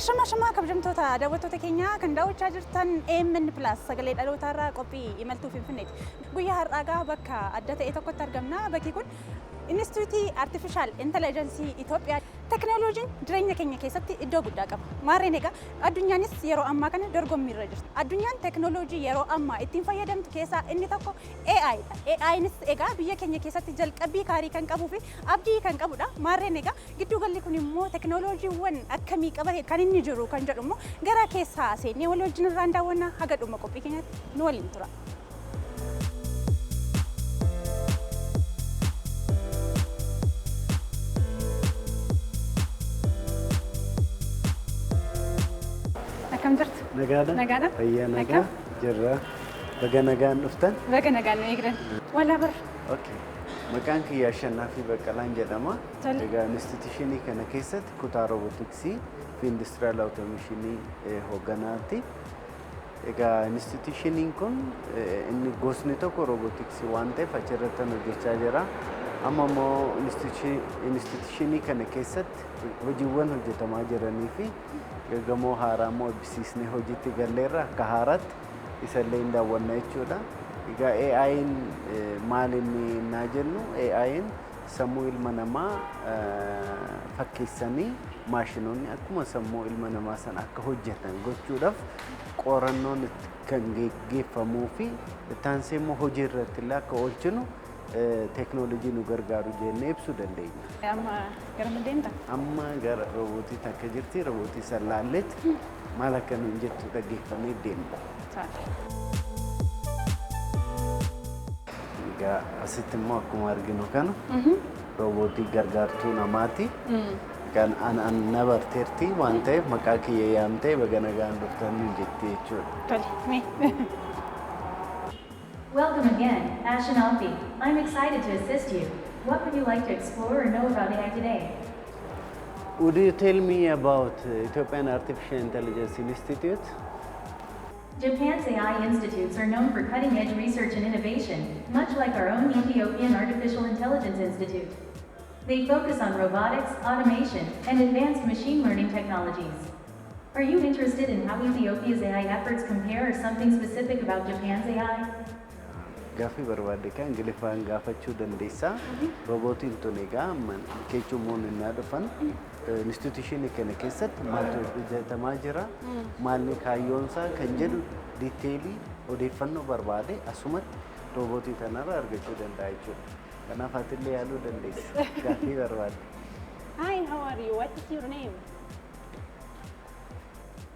Ashama kabajamtoota daawwattoota keenya kan daawwachaa jirtan AMN PLUS sagalee Dhaloota irraa qophii Imaltuu Finfinneeti. Guyyaa har'aa bakka adda ta'e tokkotti argamna. Bakki kun Inistiitiyuutii Artificial Intelligence Itoophiyaa. Teknooloojiin jireenya keenya keessatti iddoo guddaa qaba. Maarreen egaa addunyaanis yeroo ammaa kana dorgommiirra jirti. Addunyaan teknooloojii yeroo ammaa ittiin fayyadamtu keessaa inni tokko AI dha. AInis egaa biyya keenya keessatti jalqabbii gaarii kan qabuu fi abdii kan qabudha. Maarreen egaa giddu galli kun immoo teknooloojiiwwan akkamii qaba kan inni jiru kan jedhu immoo gara keessaa seenee wal wajjin irraan daawwannaa haga dhuma qophii keenyatti nu waliin tura. Akkam jirtu? Nagaadha. Fayyaa nagaa jirra. Baga nagaan dhuftan? Baga nagaan eegdan. Walaa bar. Okay. Maqaan kiyyaa Shannaafi Baqqalaan jedhama. Egaa Inistiitiyuutii kana keessatti kutaa roobootiksii fi industiriyaal awutoomeeshinii hoogganaati. Egaa Inistiitiyuutiin kun inni gosni tokko roobootiksii waan ta'eef achirratti hojjechaa jira. Amma immoo Inistiitiyuutii kana keessatti hojiiwwan hojjetamaa jiranii fi gamoo haaraa immoo eebbisiisnee hojiitti galleerra akka haaraatti isallee hin daawwanna jechuudha. Egaa AI'n maal inni naa jennu AI'n sammuu ilma namaa fakkeessanii maashinoonni akkuma sammuu ilma namaa sana akka hojjetan gochuudhaaf qorannoon kan geggeeffamuu fi ittaansee immoo hojii irratti illee akka oolchinu teknoolojii nu gargaaru jennee ibsuu dandeenya. Amma gara deemta? Amma gara roobootii takka jirti. Roobootii sallaalletti maal akka nuun jettu dhaggeeffamee deemna. Egaa asitti immoo akkuma arginu kana roobootii gargaartuu namaati. Kan na barteerti waan ta'eef maqaa kiyya yaamtee baga nagaan dhuftan nuun jetti jechuudha. Welcome again, AMN. I'm excited to assist you. What would you like to explore or know about AI today? Would you tell me about Ethiopian Artificial Intelligence Institute? Japan's AI institutes are known for cutting-edge research and innovation, much like our own Ethiopian Artificial Intelligence Institute. They focus on robotics, automation, and advanced machine learning technologies. Are you interested in how Ethiopia's AI efforts compare or something specific about Japan's AI? Gaaffii barbaadde kan Ingiliffaan gaafachuu dandeessaa. Roobootiin tun egaa keechumoon innaa dhufan Inistiitiyuutii kana keessatti maaltu hojjetamaa jira, maalni kaayyoonsaa kan jedhu diiteelii odeeffannoo barbaade asumatti roobootii kanarraa argachuu danda'a jechuudha. Kanaaf atillee yaaluu dandeessa. Gaaffii barbaadde. Hi, how are you? What is your name?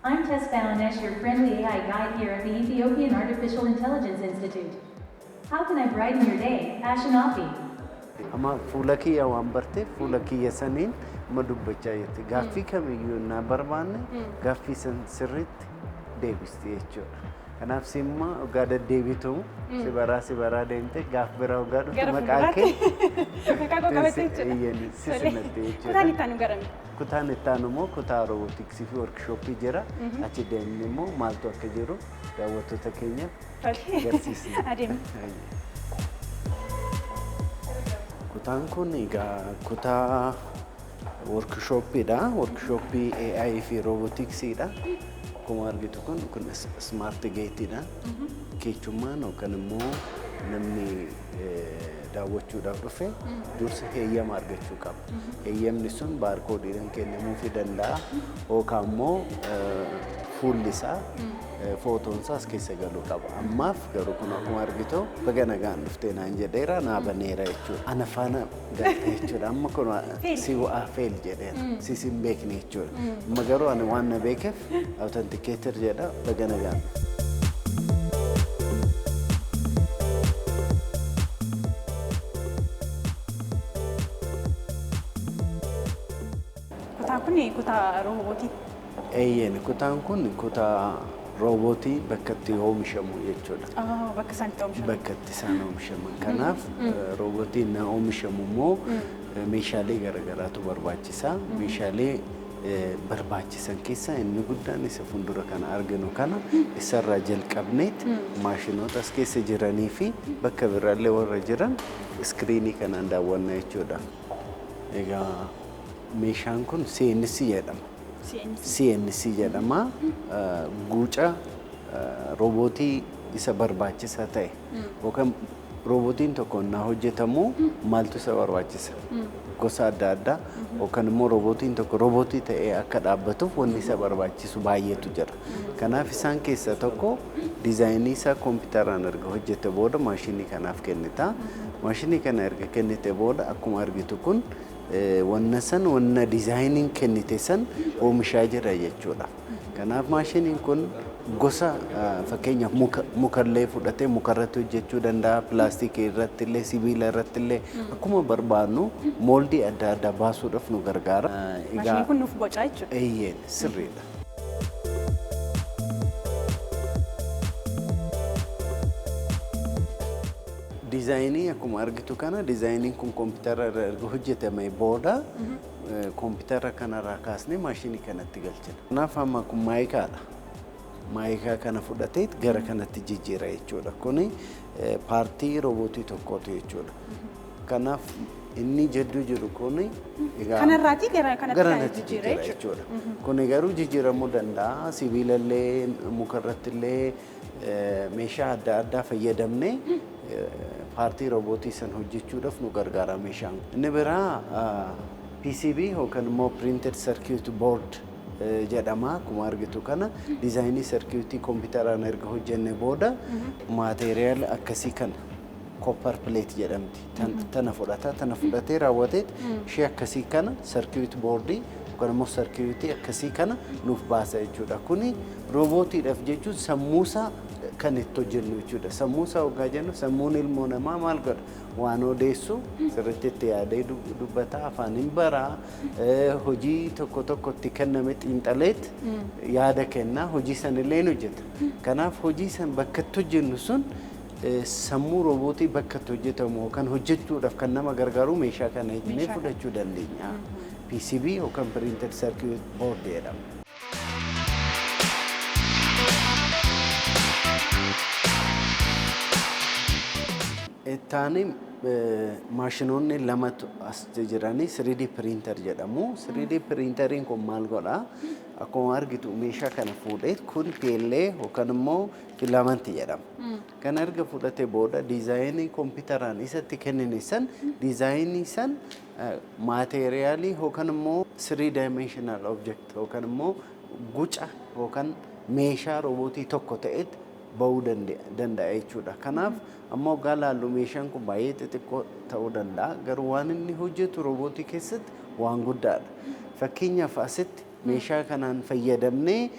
I'm Tess Balanesh, your friendly AI guide here at the Ethiopian Artificial Intelligence Institute. How can I brighten your day, AMN? Amma fuula kiyya waan barteef fuula kiyya saniin ma dubbachaa jirti. Gaaffii kamiyyuu naa barbaanne gaaffii san sirriitti deebisti jechuudha. Kanaaf simma ogaa deddeebitu si baraa deemte gaaf biraa ogaa dhufte maqaa kee maqaa koo qabattee jechuudha. Iyyaani sisinatte jechuudha. Kutaan ittaanu garami? Kutaan ittaanu immoo kutaa roobootiksii fi workshooppii jira. Achi deemnee immoo maaltu akka jiru daawwattoota keenyaaf agarsiisna. Adeemna. Kutaan kun egaa kutaa workshooppiidha. Workshooppii AI fi roobootiksiidha. Akkuma argitu kun smart gateidha. Keechummaan yookaan immoo namni daawwachuudhaaf dhufe dursa heeyyama argachuu qaba. Heeyyamni sun baarkoodiidhaan kennamuufii danda'a yookaan immoo fuulli isaa footoon isaas keessa galuu qaba. Ammaaf garuu kun akkuma argitu baga nagaan dhuftee naan jedheera naa baneera jechuudha. Ana faana galte jechuudha. Amma kun si waa fail jedheera. Si hin beekne jechuudha. Amma garuu ani waan na beekeef authenticator jedha baga nagaan. Kutaan kun kutaa roobootii. Eeyyeen kutaan kun kutaa roobootii bakka itti oomishamu jechuudha. Bakka isaan itti oomishaman. Bakka itti isaan oomishaman. Kanaaf roobootiin na oomishamu immoo meeshaalee garaagaraatu barbaachisa. Meeshaalee barbaachisan keessaa inni guddaan isa fuuldura kana arginu kana isarraa jalqabneet maashinoota as keessa jiranii fi bakka biraallee warra jiran iskiriinii kanaan daawwanna jechuudha. Egaa meeshaan kun seensi jedhama. CNC jedhama. Guuca roobootii isa barbaachisaa ta'e yookaan roobootiin tokko na hojjetamu maaltu isa barbaachisa? Gosa adda addaa yookaan immoo roobootiin tokko roobootii ta'ee akka dhaabbatuuf wanni isa barbaachisu baay'eetu jira. Kanaaf isaan keessaa tokko diizaayinii isaa kompiitaraan erga hojjete booda maashinii kanaaf kennita. Maashinii kana erga kennite booda akkuma argitu kun wanna diizaayiniin kennite san oomishaa jira jechuudha. Kanaaf maashiniin kun gosa fakkeenyaaf mukallee fudhatee mukarratti hojjechuu danda'a, pilaastikii irratti illee, sibiila irratti illee akkuma barbaadnu mooldii adda addaa baasuudhaaf nu gargaara. Maashiniin kun nuuf bocaa jechuudha. Eeyyeen sirriidha. Diizaayinii akkuma argitu kana diizaayiniin kun kompiitara irra erga hojjetame booda kompiitara kanarraa kaasnee maashinii kanatti galchina. Kanaaf amma kun maayikaadha. Maayikaa kana fudhatee gara kanatti jijjiira jechuudha. Kuni paartii roobootii tokkooti jechuudha. Kanaaf inni jidduu jiru kuni kanarraati gara kanatti jijjiira jechuudha. Kuni garuu jijjiiramuu danda'a. Sibiilallee mukarratti illee meeshaa adda addaa fayyadamnee paartii roobootii san hojjechuudhaaf nu gargaara meeshaan. Inni biraa PCB yookaan immoo printed circuit board jedhama. Akkuma argitu kana diizaayinii circuitii kompiitaraan erga hojjenne booda maateriyaal akkasii kana copper plate jedhamti. Tana fudhatee raawwatee ishee akkasii kana circuit boardii yookaan immoo circuitii akkasii kana nuuf baasa jechuudha. Kuni roobootiidhaaf jechuun sammuusaa kan itti hojjennu jechuudha. Sammuusaa hoggaa jennu sammuun ilmoo namaa maal godha? Waan odeessu sirriitti itti yaadee dubbata, afaan hin baraa, hojii tokko tokkotti kenname xiinxaleet yaada kennaa, hojii san illee hin hojjeta. Kanaaf hojii san bakka itti hojjennu sun sammuu roobootii bakka itti hojjetamu yookaan hojjechuudhaaf kan nama gargaaru meeshaa kana jennee fudhachuu dandeenya. PCB yookaan printed circuit board jedhama. Ittaani maashinoonni lamatu as jiranii 3D printer jedhamu. 3D printeriin kun maal godhaa? Akkuma argitu meeshaa kana fuudhee kun peellee yookaan immoo filamantii jedhama. Kan erga fudhate booda diizaayinii kompiitaraan isatti kennine san diizaayinii san maateriyaalii yookaan immoo 3 dimensional object yookaan immoo guca yookaan meeshaa roobootii tokko ta'etti bahuu danda'a jechuudha. Kanaaf ammoo gaalaallu meeshaan kun baay'ee xixiqqoo ta'uu danda'a. Garuu waan inni hojjetu roobootii keessatti waan guddaadha. Fakkeenyaaf asitti meeshaa kanaan fayyadamnee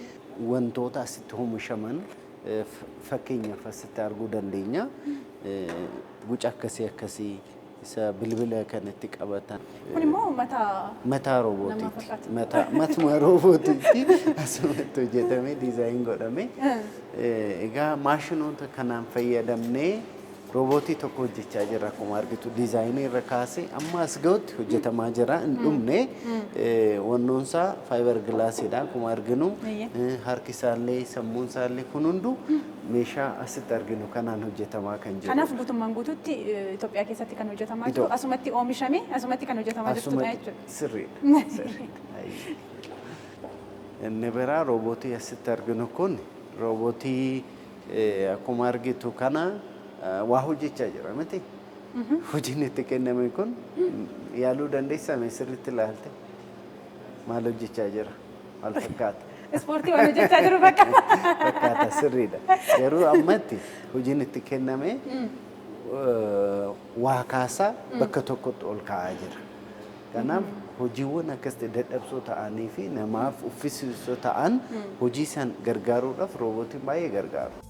wantoota asitti oomishaman fakkeenyaaf asitti arguu dandeenya. Guca akkasii isa bilbila kanatti qabatan. Kun immoo mataa roobootiiti. Matuma roobootiitti asumatti hojjetamee diizaayin godhame. Egaa maashinoota kanaan fayyadamnee roobootii tokko hojjechaa jira. Akkuma argitu diizaayinii irra kaasee amma as ga'utti hojjetamaa jira. Hin dhumne wannoonsaa faayibar gilaasiidha. Akkuma arginu harki isaallee sammuun isaallee kun hundu meeshaa asitti arginu kanaan hojjetamaa kan jiru. Kanaaf guutummaan guutuutti Itoophiyaa keessatti kan hojjetamaa jiru. Asumatti oomishamee asumatti kan hojjetamaa jirtudha jechuudha. Sirriidha. Inni biraa roobootii asitti arginu kun roobootii akkuma argitu kana waa hojjechaa jira miti. Hojiin itti kenname kun yaaluu dandeessame sirriitti ilaalte maal hojjechaa jira? Maal fakkaata? Ispoortii waan hojjechaa jiru fakkaata sirriidha. Garuu ammatti hojiin itti kenname waa kaasaa bakka tokkotti ol kaa'aa jira. Kanaaf hojiiwwan akkasii dadhabsoo ta'anii fi namaaf uffisiisoo ta'an hojii san gargaaruudhaaf roobootiin baay'ee gargaaru.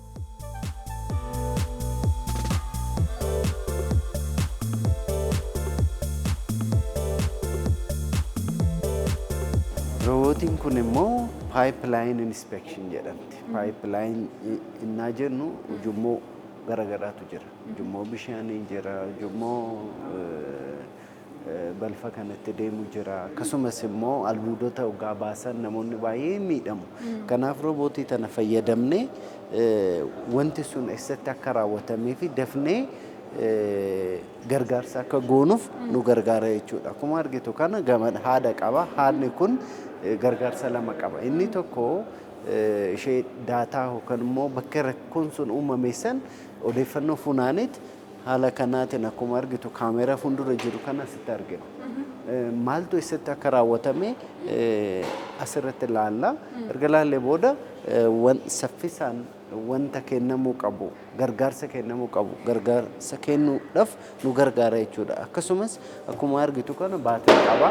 Roobootiin kun immoo pipeline inspection jedhamti. Pipeline innaa jennu ujummoo garagaraatu jira. Ujummoo bishaanii jira, ujummoo balfa kanatti deemu jira. Akkasumas immoo albuudota hoggaa baasan namoonni baay'ee miidhamu. Kanaaf roobootii tana fayyadamnee wanti sun eessatti akka raawwatamee fi dafnee gargaarsa akka goonuuf nu gargaara jechuudha. Akkuma argitu kana gama haada qaba. Haadni kun gargaarsa lama qaba. Inni tokko ishee daataa yookaan immoo bakka rakkoon sun uumame san odeeffannoo funaaneet haala kanaatiin akkuma argitu kaameeraa fuuldura jiru kana asitti argina. Maaltu isatti akka raawwatame asirratti ilaalla. Erga ilaallee booda saffisaan wanta kennamuu qabu, gargaarsa kennamuu qabu, gargaarsa kennuudhaaf nu gargaara jechuudha. Akkasumas akkuma argitu kana baatirii qaba.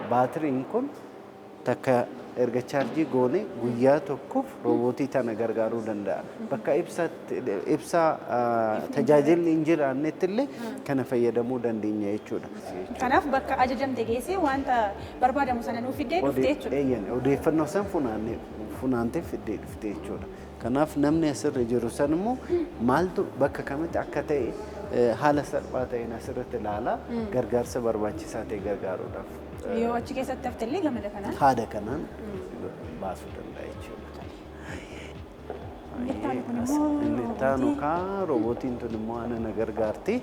Baatiriin kun takka erga chaarjii goone guyyaa tokkoof roobootii tana gargaaruu danda'a. Bakka ibsaa tajaajilli hin jiraannetti illee kana fayyadamuu dandeenya jechuudha. Kanaaf bakka ajajamte geessee wanta barbaadamu sana nuuf fiddee dhufte jechuudha. Odeeffannoo san funaantee fiddee dhufte jechuudha. Kanaaf namni asirra jiru san immoo maaltu bakka kamitti akka ta'e haala salphaa ta'een asirratti ilaalaa gargaarsa barbaachisaa ta'e gargaaruudhaaf. Yoo achi keessatti hafte illee gamada kanaan? Haada kanaan baasuu danda'a jechuudha. Inni taanu kaa roobootiin tun immoo ana gargaarti.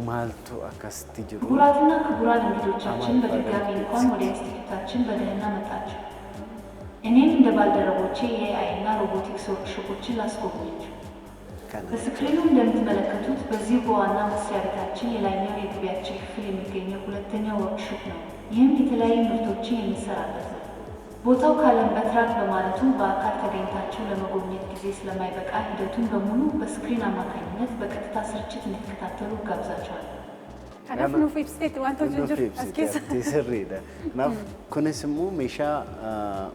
Maaltu akkasitti jiru? ክቡራትና ክቡራን እንግዶቻችን በድጋሚ እንኳን ወደ ኢንስቲትዩታችን በደህና መጣችሁ። እኔም እንደ ባልደረቦቼ የኤአይ እና ሮቦቲክስ ወርክሾፖችን ላስጎብኛችሁ። በስክሪኑ እንደምትመለከቱት በዚህ በዋና መስሪያ ቤታችን የላይኛው የግቢያችን ክፍል የሚገኘው ሁለተኛው ወርክሾፕ ነው። ይህም የተለያዩ ምርቶችን የሚሰራበት ነው። ቦታው ካለን በትራክ በማለቱ በአካል ተገኝታችሁ ለመጎብኘት ጊዜ ስለማይበቃ ሂደቱን በሙሉ በስክሪን አማካኝነት በቀጥታ ስርጭት እንድትከታተሉ ጋብዛችኋል። Kanaaf nuuf ibsiteetti wantoota jiru as keessa. Sirriidha. Kanaaf kunis immoo meeshaa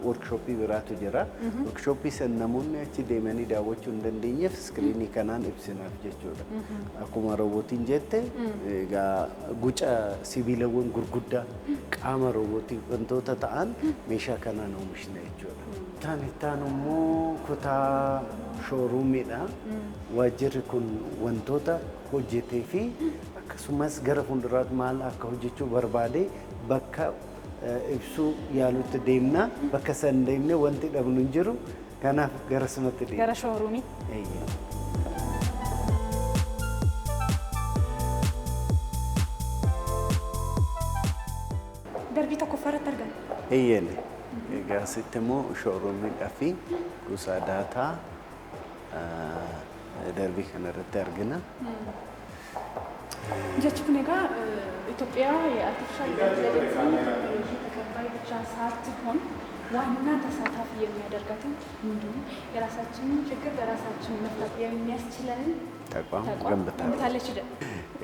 workshooppii biraatu jira. Workshooppii san namoonni achi deemanii daawwachuu hin dandeenyeef iskiriinii kanaan ibsinaaf jechuudha. Akkuma roobootiin jette egaa guca sibiilawwan gurguddaa qaama roobootii wantoota ta'an meeshaa kanaan oomishna jechuudha. Itaan immoo kutaa shooruumiidha. Waajjirri kun wantoota hojjetee fi akkasumas gara fuulduraatti maal akka hojjechuu barbaade bakka ibsuu yaalutti deemna. Bakka san deemne wanti dhabnu hin jiru. Kanaaf gara sumatti deemna. Gara shooruumii. Darbii tokko farratti argama. Eeyyeen. Egaa asitti immoo shooruumiidhaa fi gosa daataa darbii kanarratti argina. Jechuun egaa Itoophiyaa የአርቲፊሻል ኢንተለጀንስ ተቀባይ ብቻ ሳትሆን ዋና ተሳታፊ የሚያደርጋትን እንዲሁም የራሳችንን ችግር በራሳችን መፍታት የሚያስችለንን ተቋም ገንብታለች።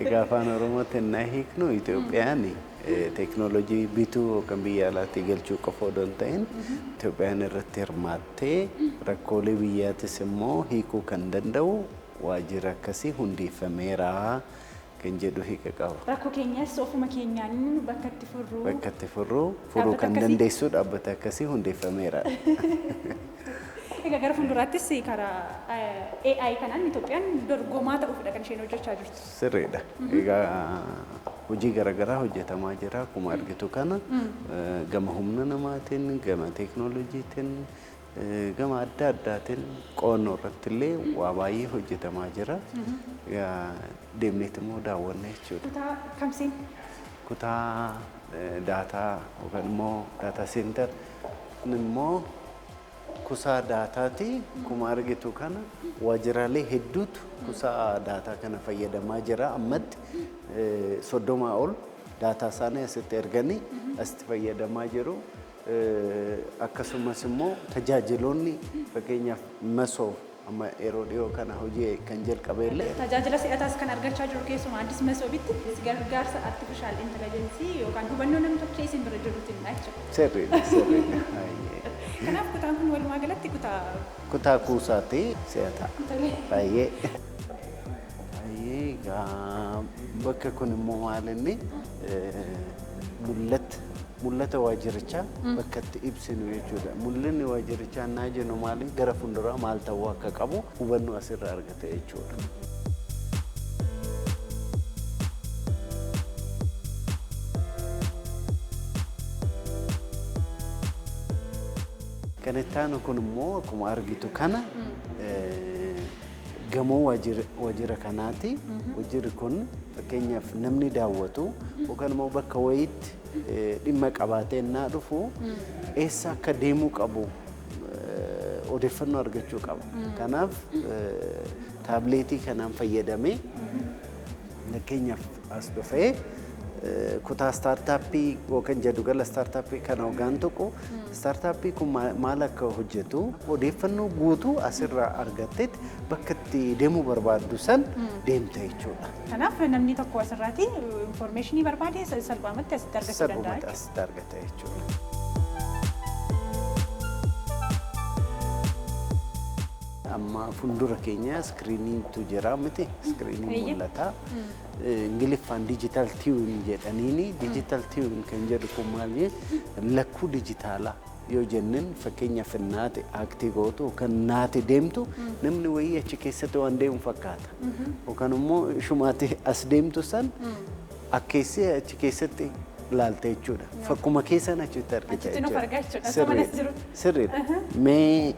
እጋ አፋን ኦሮሞት እና ሂክኑ ኢትዮጵያን ቴክኖሎጂ ቢቱ kan biyya alaatti galchuu qofa odoo hin ta'in Itoophiyaan irratti hirmaattee rakkoolee biyyaatis immoo hiikuu kan danda'u waajjira akkasii hundeeffameera kan jedhu hiika qaba. Rakkoo keenyas ofuma keenyaan bakka itti furuu kan dandeessu dhaabbata akkasii hundeeffameera. Egaa gara fuulduraattis karaa AI kanaan Itoophiyaan dorgomaa ta'uufidha kan isheen hojjechaa jirtu. Sirriidha. Egaa hojii garaagaraa hojjetamaa jira. Akkuma argitu kana gama humna namaatiin, gama teeknooloojiitiin, gama adda addaatiin qo'annoo irratti illee waa baay'ee hojjetamaa jira. Deemneet immoo daawwanna jechuudha. Kutaa kamsiin? Kutaa daataa yookaan immoo daataa seentar immoo kusaa daataati. Akkuma argitu kana waajjiraalee hedduutu kusaa daataa kana fayyadamaa jira. Ammatti 30 ol daataa isaanii asitti erganii asitti fayyadamaa jiru. Akkasumas immoo tajaajiloonni fakkeenyaaf masoo amma yeroo dhiyoo kana hojii kan jalqabe illee tajaajila si'ataas kan argachaa jiru keessumaa addis masoobitti gargaarsa artificial intelligence yookaan hubannoo namtolchee isin bira jiruutiin jechuudha. Sirriidha. Kanaaf kutaan kun walumaa galatti kutaa kuusaati si'ata. Baay'ee. Bakka kun immoo maal inni mul'ata waajjirichaa bakka itti ibsinu jechuudha. Mul'inni waajjirichaa naa jennu maali gara fuulduraa maal ta'uu akka qabu hubannoo asirraa argata jechuudha. Kan itti aanu kun immoo akkuma argitu kana gamoo waajjira kanaati. Waajjirri kun fakkeenyaaf namni daawwatu yookaan immoo bakka wayiitti dhimma qabaatee innaa dhufu eessa akka deemuu qabu odeeffannoo argachuu qaba. Kanaaf taabileetii kanaan fayyadamee fakkeenyaaf as dhufee kutaa startuppii yookaan jaddugala startuppii kana hoggaan tokko startuppii kun maal akka hojjetu odeeffannoo guutuu asirraa argattetti bakka itti deemuu barbaaddu san deemta jechuudha. Kanaaf namni tokko asirraati informationii barbaade salphaamatti asitti argachuu danda'a. Salphumatti asitti argata jechuudha. Amma fuuldura keenya iskiriiniitu jira miti iskiriiniin mul'ata. Ingiliffaan digital twin jedhaniini digital twin kan jedhu kun maal lakkuu dijitaalaa yoo jenneen fakkeenyaaf naate aktii gootu kan naate deemtu namni wayii achi keessatti waan deemu fakkaata. Yookaan immoo shumaati as deemtu san akkeessee achi keessatti laalte jechuudha. Fakkuma keessan achitti argita jechuudha. Sirriidha. Mee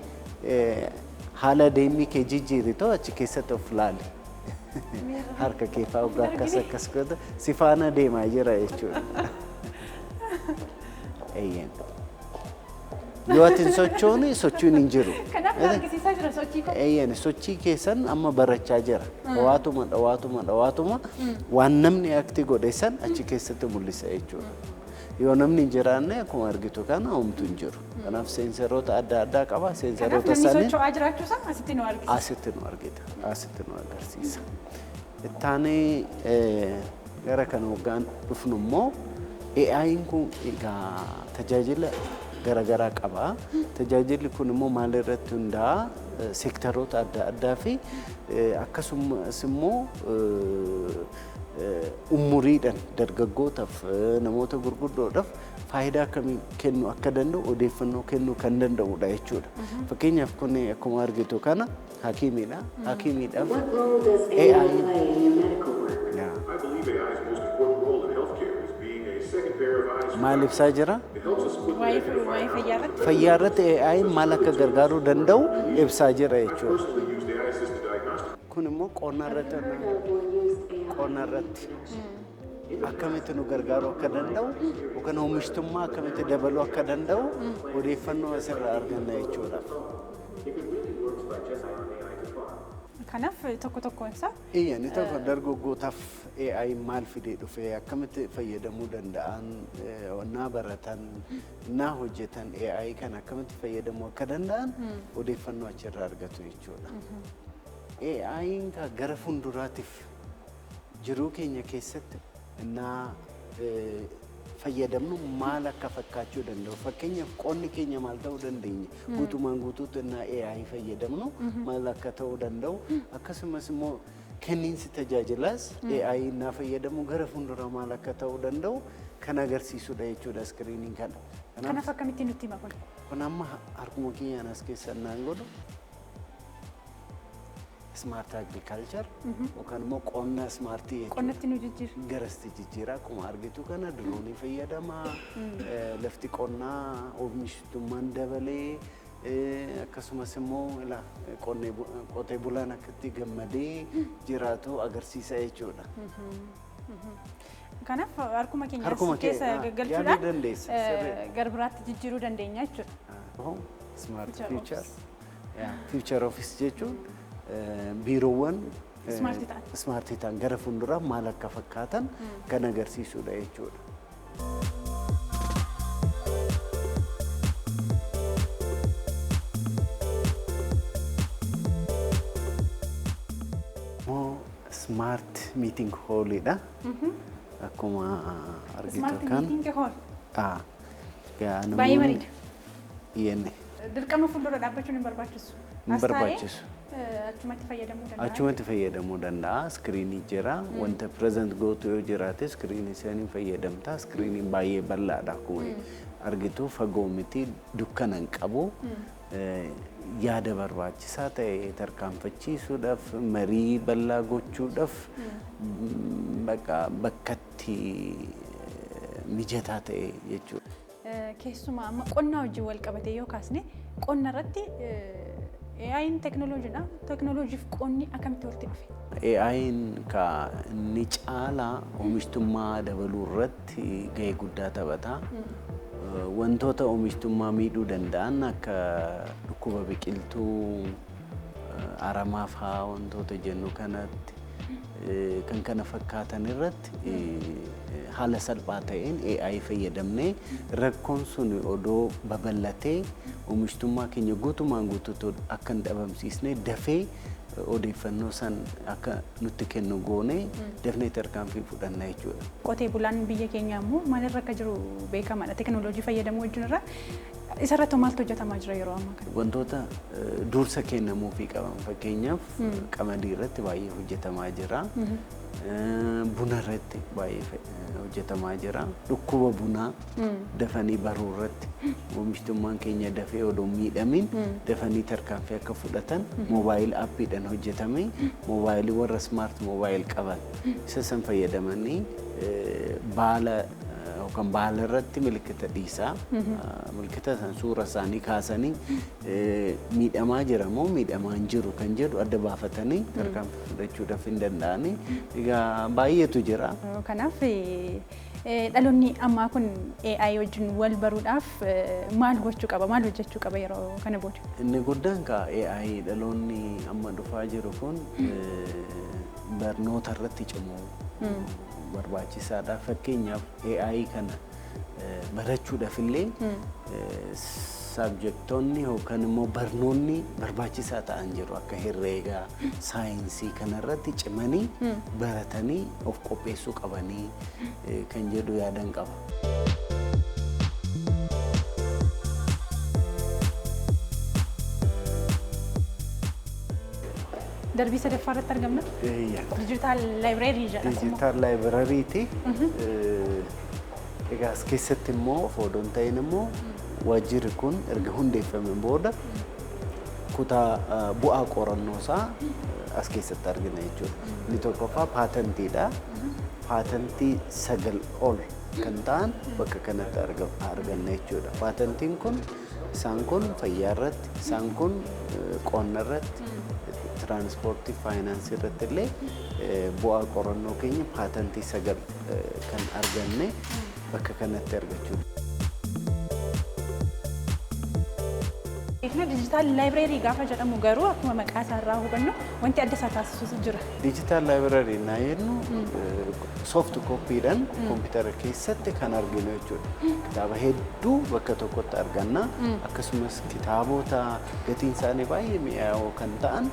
haala deemii kee jijjiiritoo achi keessatti of laali. Harka kee fa'aa ogaa akkas godha si faana deemaa jira jechuudha. Eeyyeen. Yoo ati hin sochoone sochiin hin jiru. Kanaaf argisiisaa jira sochii koo. Eeyyeen sochii keessan amma barachaa jira. Dhawaatuma waan namni akti godhe san achi keessatti mul'isa jechuudha. Yoo namni hin jiraanne akkuma argitu kana homtuu hin jiru. Kanaaf seensaroota adda addaa qaba. Seensaroota sanii namni socho'aa jiraachuu isaa asitti nu argisiisa. Asitti nu argita. Asitti nu agarsiisa. Ittaanee gara kan hoggaan dhufnu immoo AI'n kun egaa tajaajila garaagaraa qaba. Tajaajilli kun immoo maal irratti hundaa'a? Seektaroota adda addaa fi akkasumas immoo umuriidhaan dargaggootaaf namoota gurguddoodhaaf faayidaa akkamii kennuu akka danda'u odeeffannoo kennuu kan danda'udha jechuudha. Fakkeenyaaf kun akkuma argitu kana hakiimiidha. Hakiimiidhaaf maal ibsaa jira? Fayyaa irratti AI maal akka gargaaruu danda'u ibsaa jira jechuudha. Kun immoo qonna irratti akkamitti nu gargaaruu akka danda'u yookaan oomishtummaa akkamitti dabaluu akka danda'u odeeffannoo asirraa arganna jechuudha. Kanaaf tokkoon isaa Iyyaani tokko dargaggootaaf AI maal fidee dhufee akkamitti fayyadamuu danda'an naa baratan naa hojjetan AI kan akkamitti fayyadamuu akka danda'an odeeffannoo achirraa argatu jechuudha. AI'n gara fuulduraatiif jiruu keenya keessatti naa fayyadamnu maal akka fakkaachuu danda'u. Fakkeenyaaf qonni keenya maal ta'uu dandeenya. Guutumaan guutuutti naa AI fayyadamnu maal akka ta'uu danda'u. Akkasumas immoo kenniinsi tajaajilaas AI naa fayyadamu gara fuuldura maal akka ta'uu danda'u kan agarsiisudha jechuudha iskiriiniin kana. Kanaaf akkamitti nutti hima kun? Kun amma harkuma keenyaan as keessa naan godhu. Smart agriculture yookaan immoo qonna smartii jechuudha. Qonnatti nu jijjiira. Garasti jijjiira akkuma argitu kana diroonii fayyadamaa lafti qonnaa oomishtummaan dabalee akkasumas immoo qotee bulaan akkatti gammadee jiraatu agarsiisa jechuudha. Kanaaf harkuma keenya keessa galchuudhaan gara biraatti jijjiiruu dandeenya jechuudha. Smart future office jechuun biiroowwan smartii ta'an gara fuulduraa maal akka fakkaatan kan agarsiisudha jechuudha. Smart meeting hallidha. Akkuma argitu kan. Baay'ee bareeda. Yenne. Dirqama fuuldura dhaabbachuun hin barbaachisu. Hin barbaachisu. Achumatti fayyadamuu danda'a. Iskiriinii jira. Wanta present gootu yoo jiraate iskiriinii isaanii fayyadamta. Iskiriiniin baay'ee bal'aadha akkuma argitu fagoo miti dukkana hin qabu. Yaada barbaachisaa ta'e tarkaanfachiisuudhaaf marii bal'aa gochuudhaaf bakkatti mijataa ta'e jechuudha. Keessumaa amma qonnaa wajjin wal qabatee yoo kaasne qonna irratti AI'n teknooloojiidha. Teknooloojiif qonni akkamitti walitti dhufe? AI'n inni caalaa oomishtummaa dabaluu irratti gahee guddaa taphata. wantoota oomishtummaa miidhuu danda'an akka dhukkuba biqiltuu aramaa fa'aa wantoota jennu kanatti kan kana fakkaatan irratti haala salphaa ta'een AI fayyadamnee rakkoon sun odoo babal'atee oomishtummaa keenya guutumaan guutuutti akka hin dhabamsiisne dafee odeeffannoo san akka nutti kennu goone dafnee tarkaanfii fudhanna jechuudha. Qotee bulaan biyya keenyaa immoo maalirra akka jiru beekamaadha. Teknooloojii fayyadamuu wajjin irraa isarratti maaltu hojjetamaa jira yeroo ammaa kana? Wantoota dursa kennamuufii qaban fakkeenyaaf qamadii irratti baay'ee hojjetamaa jira. Buna irratti baay'ee hojjetamaa jira. Dhukkuba bunaa dafanii baruu irratti oomishtummaan keenya dafee odoo miidhamin dafanii tarkaanfii akka fudhatan moobaayil aappiidhaan hojjetame moobaayilii warra smaart moobaayil qaban isa san fayyadamanii baala yookaan baala irratti milkita dhiisaa milkita san suura isaanii kaasanii miidhamaa jira moo miidhamaa hin jiru kan jedhu adda baafatanii tarkaanfii fudhachuudhaaf hin danda'ani. Egaa baay'eetu jira. Kanaaf dhaloonni ammaa kun AI wajjin wal baruudhaaf maal gochuu qaba? Maal hojjechuu qaba yeroo kana booda? Inni guddaan AI dhaloonni amma dhufaa jiru kun barnoota irratti cimuu barbaachisaadha. Fakkeenyaaf AI kana barachuudhaaf illee sabjektoonni yookaan immoo barnoonni barbaachisaa ta'an jiru akka herreegaa saayinsii kanarratti cimanii baratanii of qopheessuu qabanii kan jedhu yaadan qaba. Darbii sadaffaa irratti argamna. Digital library jedhama. Digital library ti. Egaa as keessatti immoo odoon ta'in immoo waajjirri kun erga hundeeffameen booda kutaa bu'aa qorannoo isaa as keessatti argina jechuudha. Inni tokkoffaa paatentiidha. Paatentii 9 ol kan ta'an bakka kanatti arganna jechuudha. Paatentiin kun isaan kun fayyaa irratti, isaan kun qonna irratti, tiraanspoortii, faayinaansii irratti illee bu'aa qorannoo keenya paatentii 9 kan arganne bakka kanatti argachuudha. Digital library gaafa jedhamu garuu akkuma maqaa isaa irraa hubannu wanti adda isaa taasisu jira. Digital library naa jennu soft copyidhaan kompiitara keessatti kan arginu jechuudha. Kitaaba hedduu bakka tokkotti arganna. Akkasumas kitaabota gatiin isaanii baay'ee mi'aawoo kan ta'an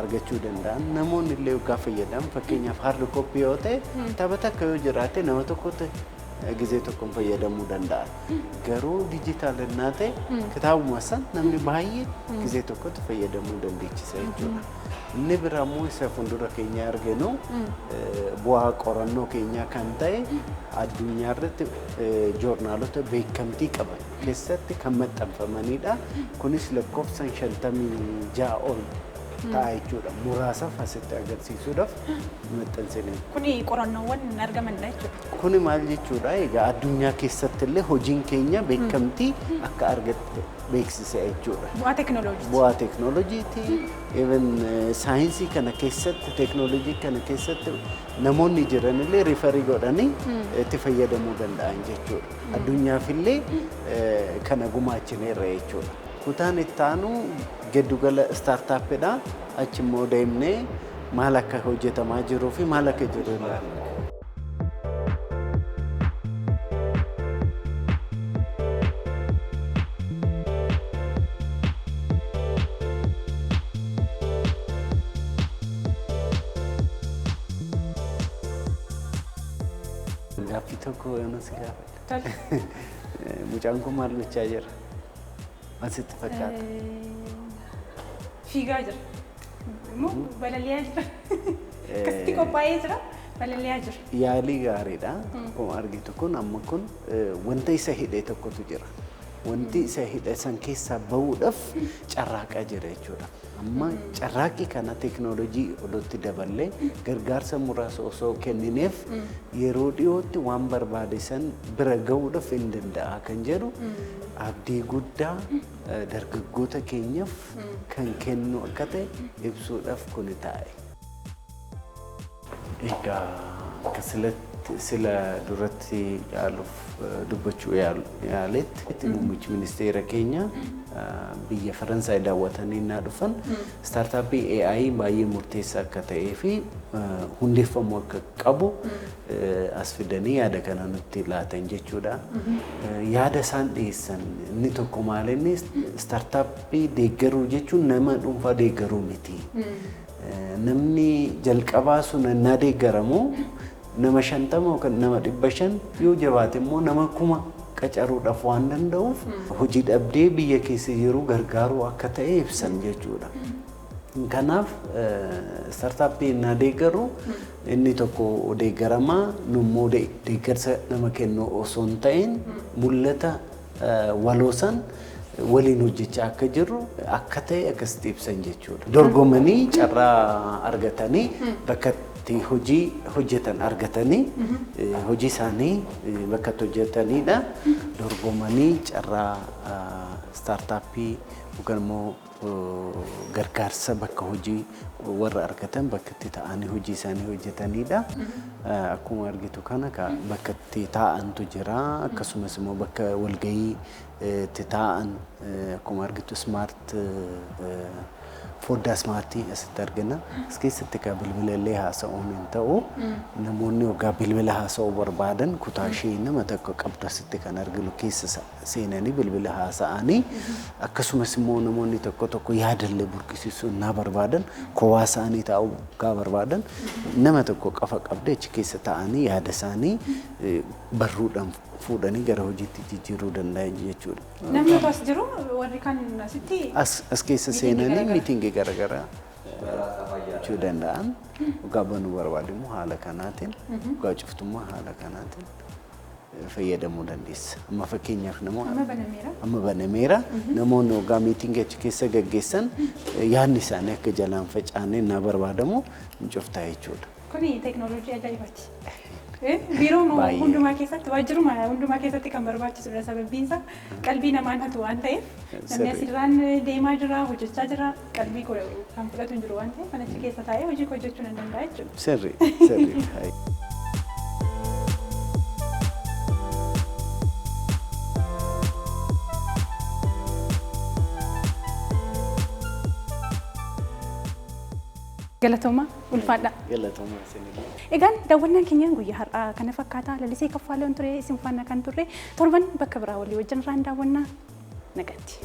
argachuu danda'an. Namoonni illee gaafa fayyadaman fakkeenyaaf hard copy yoo ta'e kitaaba takka yoo jiraate nama tokkotti gizee tokkoon fayyadamuu danda'a. Garuu digital innaa ta'e kitaabuma san namni baay'ee gizee tokkotti fayyadamuu dandeechisa jechuudha. Inni biraa immoo isa fuuldura keenya arginu bu'aa qorannoo keenyaa kan ta'e addunyaa irratti joornaalota beekamtii qaban keessatti kan maxxanfamanidha. Kunis lakkoofsaan 56 ol ta'a jechuudha. Muraasaaf asitti agarsiisuudhaaf maxxansine. Kuni qorannoowwan argamanidha jechuudha. Kuni maal jechuudha? Egaa addunyaa keessatti illee hojiin keenya beekamtii akka argatte beeksisa jechuudha. Bu'aa teknooloojiiti. Bu'aa teknooloojiiti. Even saayinsii kana keessatti teknooloojii kana keessatti namoonni jiran illee rifarii godhanii itti fayyadamuu danda'an jechuudha. Addunyaaf illee kana gumaachineerra jechuudha. Kutaan itti aanu giddugala startupidha. Achi immoo deemnee maal akka hojjetamaa jiruu fi maal akka jiru ilaalla. Gaaffii tokko yoo si gaafadha. Mucaan kun maal gochaa jira? Asitti fakkaata. Fiigaa jira. Immoo balali'aa jira. Akkasitti qophaa'ee jira. Balali'aa jira. Yaalii gaariidha. Akkuma argitu kun amma kun wanta isa hidhee tokkotu jira. Wanti isa hidhe san keessaa bahuudhaaf carraaqaa jira jechuudha. Amma carraaqii kana teknooloojii odootti daballee gargaarsa muraasa osoo kennineef yeroo dhiyootti waan barbaade san bira gahuudhaaf hin danda'a kan jedhu abdii guddaa dargaggoota keenyaaf kan kennu akka ta'e ibsuudhaaf kuni taa'e. Egaa akka sila duratti yaaluuf dubbachuu yaaletti muummichi ministeera keenya biyya Faransaay daawwatanii naa dhufan startuppii AI baay'ee murteessaa akka ta'ee fi hundeeffamuu akka qabu as fidanii yaada kana nutti laatan jechuudha. Yaada isaan dhiyeessan inni tokko maal inni startuppii deeggaruu jechuun nama dhuunfaa deeggaruu miti. Namni jalqabaa sun na deeggaramu nama 50 yookaan nama 500 yoo jabaate immoo nama 1000 qacaruudhaaf waan danda'uuf hojii dhabdee biyya keessa jiru gargaaruu akka ta'e ibsan jechuudha. Kanaaf startuppii na deeggaru inni tokko deeggaramaa nummoo deeggarsa nama kennu osoo hin ta'in mul'ata waloosan waliin hojjechaa akka jiru akka ta'e akkasitti ibsan jechuudha. Dorgomanii carraa argatanii bakka itti hojii hojjetan argatanii hojii isaanii bakka itti hojjetanidha. Dorgomanii carraa startuppii yookaan immoo gargaarsa bakka hojii warra argatan bakka itti ta'anii hojii isaanii hojjetanidha. Akkuma argitu kana bakka itti taa'antu jira akkasumas immoo bakka walgahii itti taa'an akkuma argitu smart foddaa smartii asitti argina. As keessatti ka bilbila illee haasa'uun hin ta'u namoonni waggaa bilbila haasa'uu barbaadan kutaa ishee nama tokko qabdu asitti kan arginu keessa seenanii bilbila haasa'anii akkasumas immoo namoonni tokko yaadallee burqisiisuu naa barbaadan kophaa isaanii taa'uu gaa barbaadan nama tokko qafa qabdee achi keessa taa'anii yaada isaanii barruudhaan fuudhanii gara hojiitti jijjiiruu danda'an jechuudha. Namni as jiru warri kan asitti as keessa seenanii miitingii garaagaraa jechuu danda'an dhugaa banuu barbaadamu haala kanaatiin dhugaa cuftummaa haala kanaatiin fayyadamuu dandeessa. Amma fakkeenyaaf amma banameera namoonni dhugaa miitingii achi keessa gaggeessan yaadni isaanii akka jalaan facaanee naa barbaadamu hin cuftaa jechuudha. Kuni teekinooloojii ajaa'ibaati. Biiroo hundumaa keessatti waajjiruma hundumaa keessatti kan barbaachisudha sababiin isaa qalbii namaan hatu waan ta'eef namni asirraan deemaa jira hojjechaa jira qalbii kan fudhatu hin jiru waan ta'eef kan achi keessa taa'ee hojii hojjechuu nan danda'a jechuudha. Sirrii. Galatoomaa ulfaadha. Galatoomaa isinillee. Egaan daawwannaan keenya guyyaa har'aa kana fakkaata lalisee kaffaalee ture isin faana kan turre torban bakka biraa walii wajjin irraan daawwannaa nagatti.